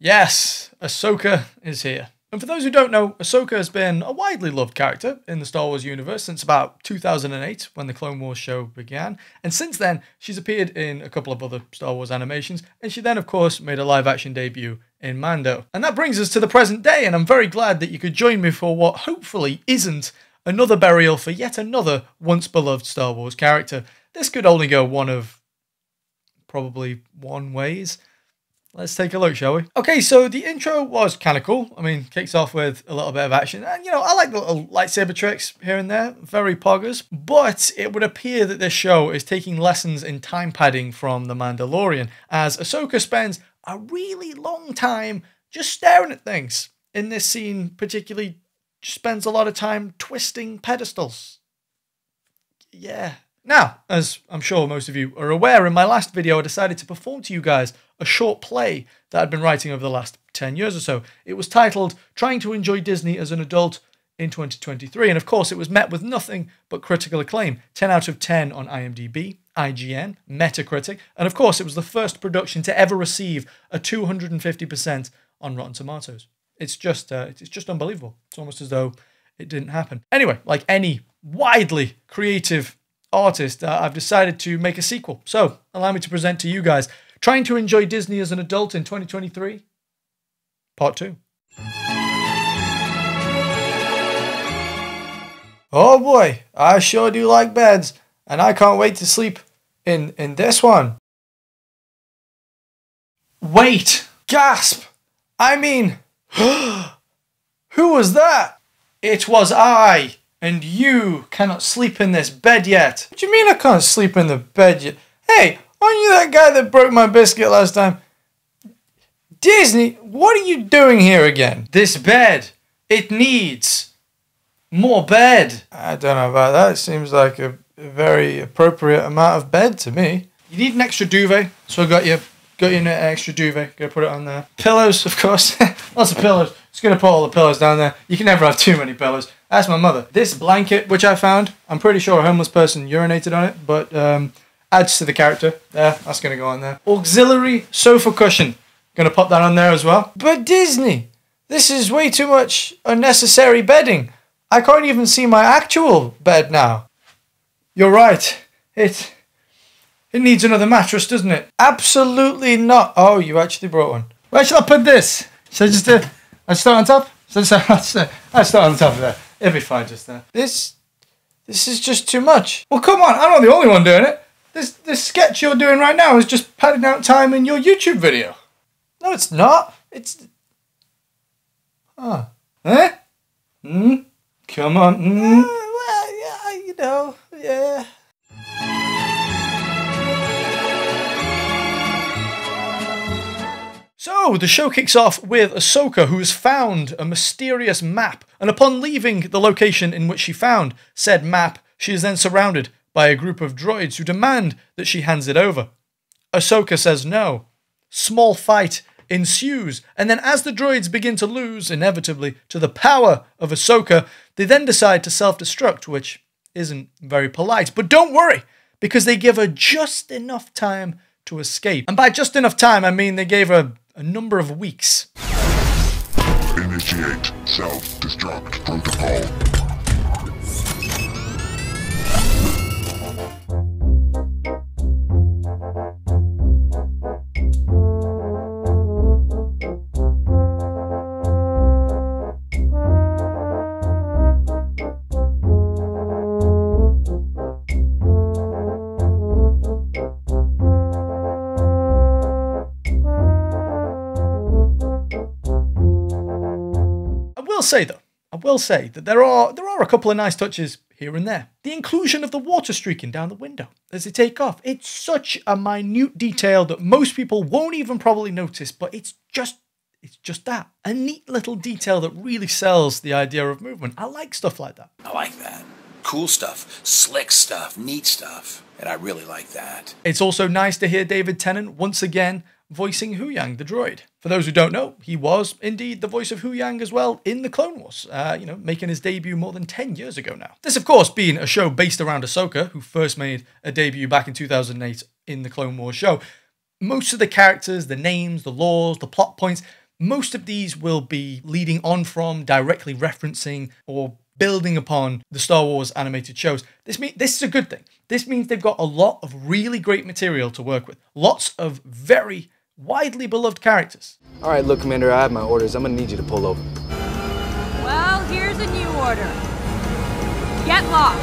Yes, Ahsoka is here. And for those who don't know, Ahsoka has been a widely loved character in the Star Wars universe since about 2008 when the Clone Wars show began. And since then, she's appeared in a couple of other Star Wars animations. And she then, of course, made a live-action debut in Mando. And that brings us to the present day. And I'm very glad that you could join me for what hopefully isn't another burial for yet another once-beloved Star Wars character. This could only go one of probably one ways. Let's take a look, shall we? Okay, so the intro was kind of cool. I mean, kicks off with a little bit of action. And, you know, I like the little lightsaber tricks here and there. Very poggers. But it would appear that this show is taking lessons in time padding from The Mandalorian, as Ahsoka spends a really long time just staring at things. In this scene, particularly, spends a lot of time twisting pedestals. Yeah. Now, as I'm sure most of you are aware, in my last video I decided to perform to you guys a short play that I'd been writing over the last 10 years or so. It was titled Trying to Enjoy Disney as an Adult in 2023, and of course it was met with nothing but critical acclaim. 10 out of 10 on IMDb, IGN, Metacritic, and of course it was the first production to ever receive a 250% on Rotten Tomatoes. It's just unbelievable. It's almost as though it didn't happen. Anyway, like any widely creative artist, I've decided to make a sequel. So, allow me to present to you guys Trying to Enjoy Disney as an Adult in 2023, Part 2. Oh boy, I sure do like beds, and I can't wait to sleep in this one. Wait! Gasp! I mean, who was that? It was I! And you cannot sleep in this bed yet. What do you mean I can't sleep in the bed yet? Hey, aren't you that guy that broke my biscuit last time? Disney, what are you doing here again? This bed, it needs more bed. I don't know about that. It seems like a very appropriate amount of bed to me. You need an extra duvet, so I got you an extra duvet. Gonna put it on there. Pillows, of course. Lots of pillows. Just gonna put all the pillows down there. You can never have too many pillows. That's my mother. This blanket, which I found, I'm pretty sure a homeless person urinated on it, but adds to the character. There, that's gonna go on there. Auxiliary sofa cushion. Gonna pop that on there as well. But Disney, this is way too much unnecessary bedding. I can't even see my actual bed now. You're right. It needs another mattress, doesn't it? Absolutely not. Oh, you actually brought one. Where should I put this? Should I just I start on top? I start on top of there. It'll be fine just there. This is just too much. Well, come on. I'm not the only one doing it. This sketch you're doing right now is just padding out time in your YouTube video. No, it's not. It's... Huh. Eh? Come on. Well, yeah, you know, yeah. So, the show kicks off with Ahsoka, who has found a mysterious map, and upon leaving the location in which she found said map, she is then surrounded by a group of droids who demand that she hands it over. Ahsoka says no. Small fight ensues, and then as the droids begin to lose, inevitably, to the power of Ahsoka, they then decide to self-destruct, which isn't very polite. But don't worry, because they give her just enough time to escape. And by just enough time, I mean they gave her a number of weeks. Initiate self-destruct protocol. I will say that there are a couple of nice touches here and there. The inclusion of the water streaking down the window as they take off. It's such a minute detail that most people won't even probably notice, but it's just that. A neat little detail that really sells the idea of movement. I like stuff like that. I like that. Cool stuff, slick stuff, neat stuff, and I really like that. It's also nice to hear David Tennant once again voicing Huyang, the droid. For those who don't know, he was indeed the voice of Huyang as well in the Clone Wars, making his debut more than 10 years ago now. This, of course, being a show based around Ahsoka, who first made a debut back in 2008 in the Clone Wars show. Most of the characters, the names, the laws, the plot points, Most of these will be leading on from, directly referencing, or building upon the Star Wars animated shows. This is a good thing. This means they've got a lot of really great material to work with. Lots of very widely beloved characters. All right, look, Commander, I have my orders. I'm gonna need you to pull over. Well, here's a new order. Get lost.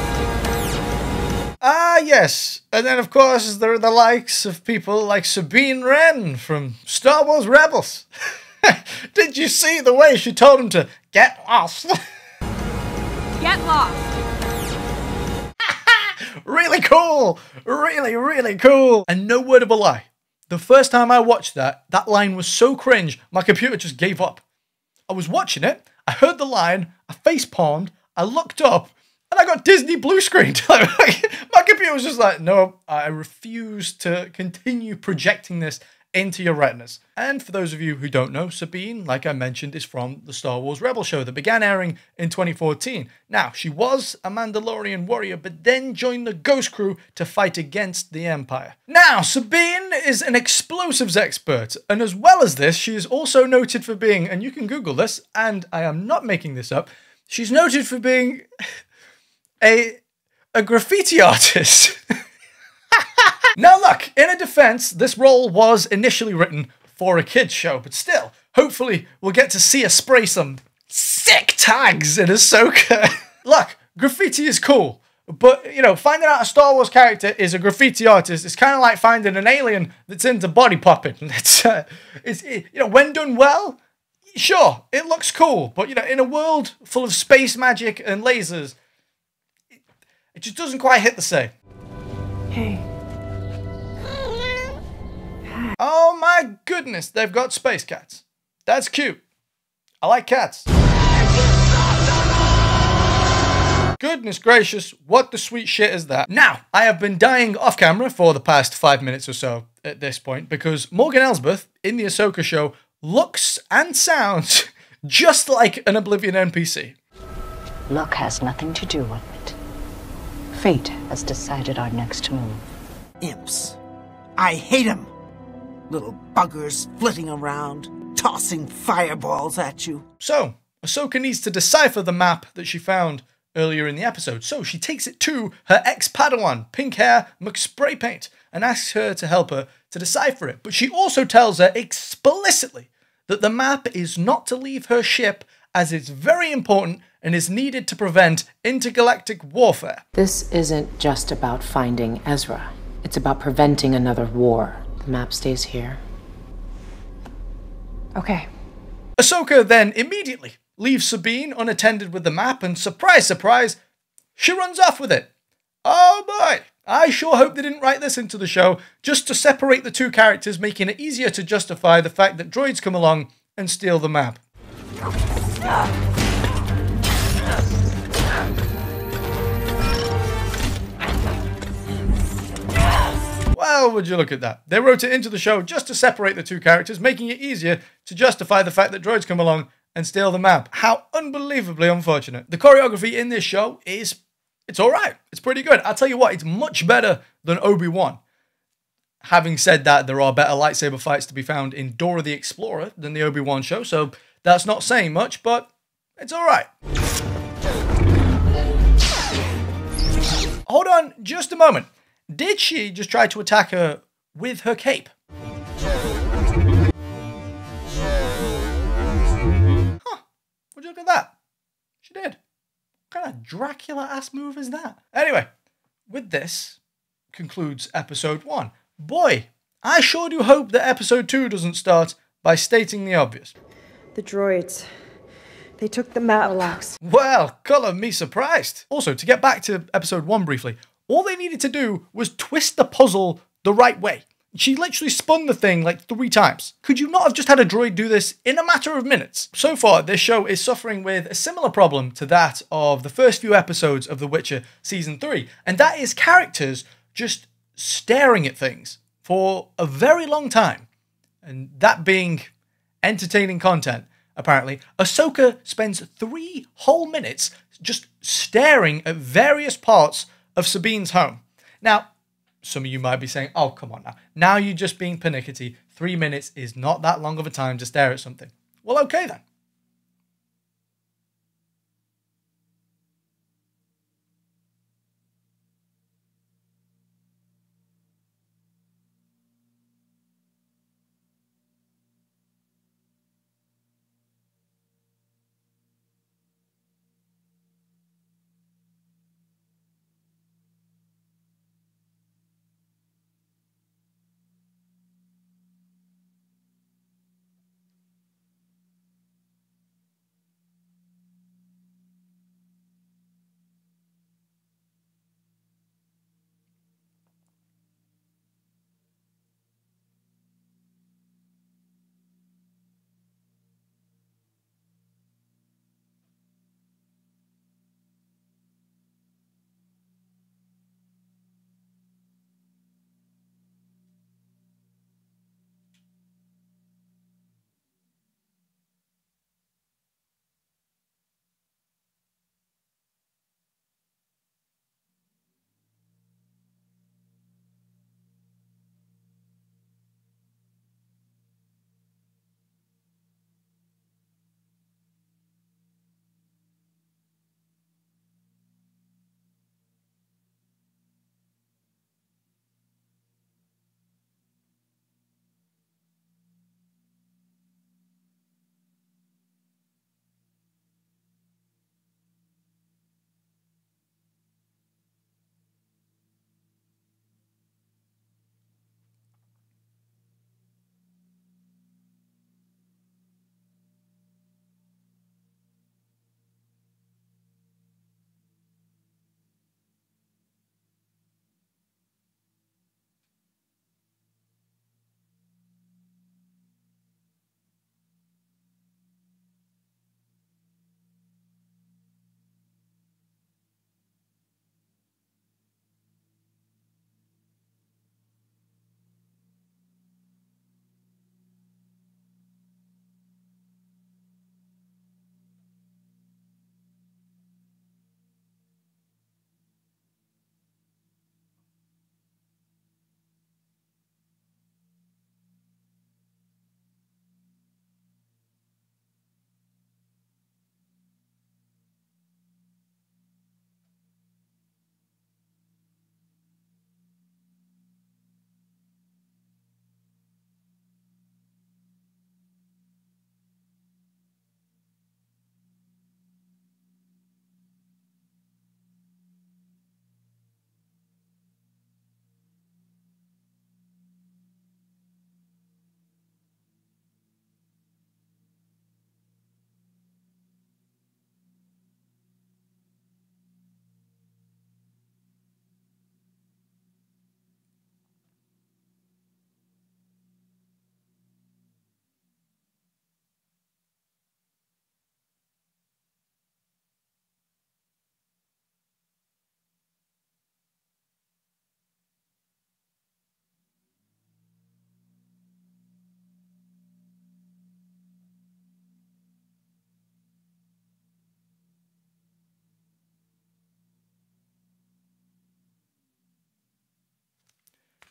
Ah, yes. And then, of course, there are the likes of people like Sabine Wren from Star Wars Rebels. Did you see the way she told him to get lost? Get lost. Really cool. Really, really cool. And no word of a lie. The first time I watched that line was so cringe, my computer just gave up. I was watching it, I heard the line, I face palmed, I looked up, and I got Disney blue screened. My computer was just like, no, I refuse to continue projecting this into your retinas. And for those of you who don't know, Sabine, like I mentioned, is from the Star Wars Rebel show that began airing in 2014. Now, she was a Mandalorian warrior, but then joined the Ghost Crew to fight against the Empire. Now, Sabine is an explosives expert, and as well as this, she is also noted for being, and you can Google this, and I am not making this up, she's noted for being a graffiti artist. Now look, in a defense, this role was initially written for a kids show, but still, hopefully we'll get to see her spray some sick tags in AHSOKA. Look, graffiti is cool, but, you know, finding out a Star Wars character is a graffiti artist is kind of like finding an alien that's into body popping. It's you know, when done well, sure, it looks cool, but, you know, in a world full of space magic and lasers, it just doesn't quite hit the same. Hey. Oh my goodness, they've got space cats. That's cute. I like cats. Goodness gracious, what the sweet shit is that? Now, I have been dying off camera for the past 5 minutes or so at this point because Morgan Elsbeth in the AHSOKA show looks and sounds just like an Oblivion NPC. Luck has nothing to do with it. Fate has decided our next move. Imps. I hate them. Little buggers flitting around, tossing fireballs at you. So, AHSOKA needs to decipher the map that she found earlier in the episode. So she takes it to her ex-Padawan, Pink Hair McSpraypaint, and asks her to help her to decipher it. But she also tells her explicitly that the map is not to leave her ship as it's very important and is needed to prevent intergalactic warfare. This isn't just about finding Ezra. It's about preventing another war. The map stays here. Okay. AHSOKA then immediately leaves Sabine unattended with the map and surprise, surprise, she runs off with it. Oh boy, I sure hope they didn't write this into the show just to separate the two characters, making it easier to justify the fact that droids come along and steal the map. Well, would you look at that? They wrote it into the show just to separate the two characters, making it easier to justify the fact that droids come along and steal the map. How unbelievably unfortunate. The choreography in this show it's alright. It's pretty good. I'll tell you what, it's much better than Obi-Wan. Having said that, there are better lightsaber fights to be found in Dora the Explorer than the Obi-Wan show, so that's not saying much, but it's alright. Hold on just a moment. Did she just try to attack her with her cape? Huh. Would you look at that? She did. What kind of Dracula-ass move is that? Anyway, with this concludes episode 1. Boy, I sure do hope that episode 2 doesn't start by stating the obvious. The droids. They took the map. Relax. Well, colour me surprised. Also, to get back to episode 1 briefly, all they needed to do was twist the puzzle the right way. She literally spun the thing like 3 times. Could you not have just had a droid do this in a matter of minutes? So far, this show is suffering with a similar problem to that of the first few episodes of The Witcher Season 3, and that is characters just staring at things for a very long time. And that being entertaining content, apparently. AHSOKA spends 3 whole minutes just staring at various parts of Sabine's home. Now, some of you might be saying, oh, come on now. Now you're just being pernickety. 3 minutes is not that long of a time to stare at something. Well, okay then.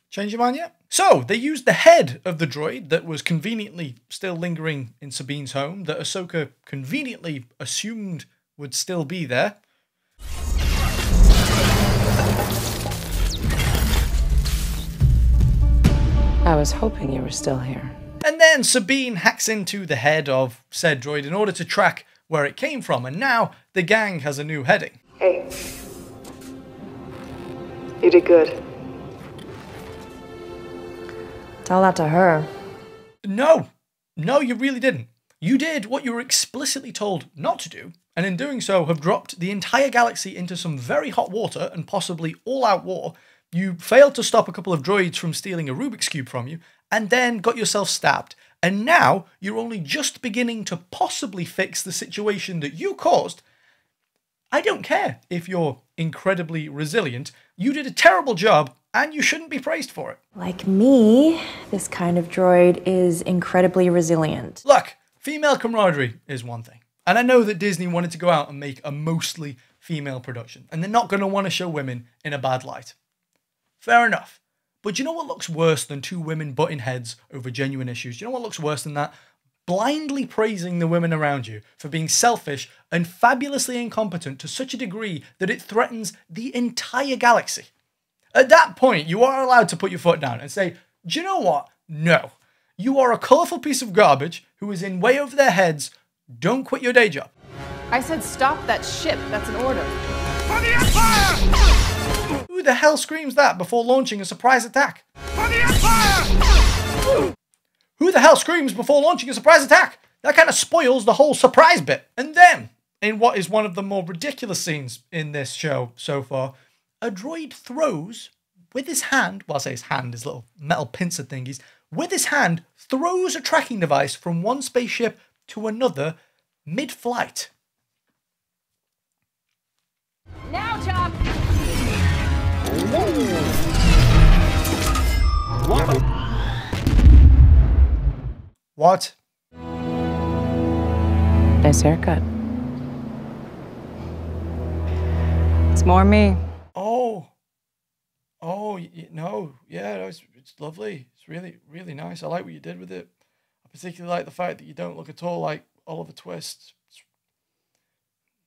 Change your mind yet? So, they used the head of the droid that was conveniently still lingering in Sabine's home, that Ahsoka conveniently assumed would still be there. I was hoping you were still here. And then Sabine hacks into the head of said droid in order to track where it came from, and now the gang has a new heading. Hey. You did good. Tell that to her. No, you really didn't. You did what you were explicitly told not to do, and in doing so have dropped the entire galaxy into some very hot water and possibly all-out war. You failed to stop a couple of droids from stealing a Rubik's Cube from you, and then got yourself stabbed. And now you're only just beginning to possibly fix the situation that you caused. I don't care if you're incredibly resilient. You did a terrible job, and you shouldn't be praised for it. Like me, this kind of droid is incredibly resilient. Look, female camaraderie is one thing. And I know that Disney wanted to go out and make a mostly female production, and they're not going to want to show women in a bad light. Fair enough. But you know what looks worse than two women butting heads over genuine issues? You know what looks worse than that? blindly praising the women around you for being selfish and fabulously incompetent to such a degree that it threatens the entire galaxy. At that point, you are allowed to put your foot down and say, do you know what? No. You are a colourful piece of garbage who is in way over their heads. Don't quit your day job. I said stop that ship. That's an order. For the Empire! Who the hell screams that before launching a surprise attack? For the Empire! Who the hell screams before launching a surprise attack? That kind of spoils the whole surprise bit. And then, in what is one of the more ridiculous scenes in this show so far, a droid throws with his hand, well, I say his hand, his little metal pincer thingies, with his hand throws a tracking device from one spaceship to another mid-flight. Now, Chop! What? Nice haircut. It's more me. No, yeah, it's lovely. It's really, really nice. I like what you did with it. I particularly like the fact that you don't look at all like Oliver Twist.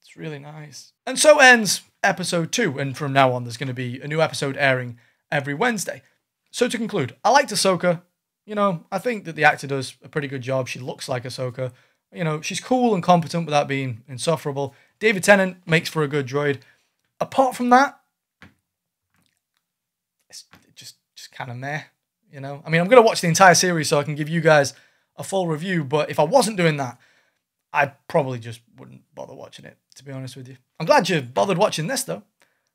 It's really nice. And so ends episode 2, and from now on there's going to be a new episode airing every Wednesday. So to conclude, I liked AHSOKA. You know, I think that the actor does a pretty good job. She looks like AHSOKA. You know, she's cool and competent without being insufferable. David Tennant makes for a good droid. Apart from that, it's just kind of meh, you know? I mean, I'm going to watch the entire series so I can give you guys a full review, but if I wasn't doing that, I probably just wouldn't bother watching it, to be honest with you. I'm glad you bothered watching this, though.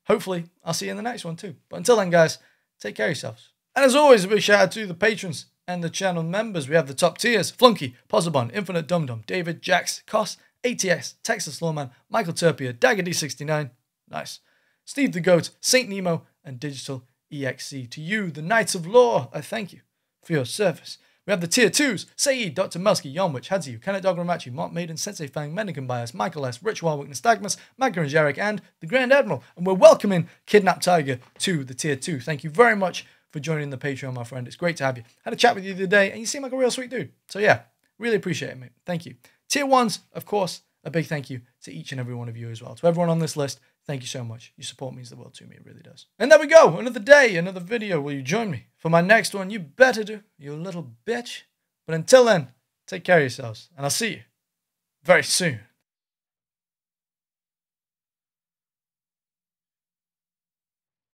Hopefully, I'll see you in the next one, too. But until then, guys, take care of yourselves. And as always, a big shout out to the patrons and the channel members. We have the top tiers: Flunky, Pozabon, Infinite Dum Dum, David, Jax, Koss, ATX, Texas Lawman, Michael Turpia, Dagger D69, nice, Steve the Goat, Saint Nemo, and Digital EXC. To you, the Knights of Law, I thank you for your service. We have the tier 2s: Saeed, Dr. Melski, Yonwich, Hadziu, Kenneth Dogramachi, Mark Maiden, Sensei Fang, Mendican Bias, Michael S., Rich Warwick, Nystagmus, Magna and Jarek, and the Grand Admiral. And we're welcoming Kidnapped Tiger to the tier 2. Thank you very much for joining the Patreon, my friend. It's great to have you. Had a chat with you the other day, and you seem like a real sweet dude. So yeah, really appreciate it, mate. Thank you. Tier 1s, of course, a big thank you to each and every one of you as well. To everyone on this list, thank you so much. Your support means the world to me. It really does. And there we go. Another day, another video. Will you join me for my next one? You better do, you little bitch. But until then, take care of yourselves, and I'll see you very soon.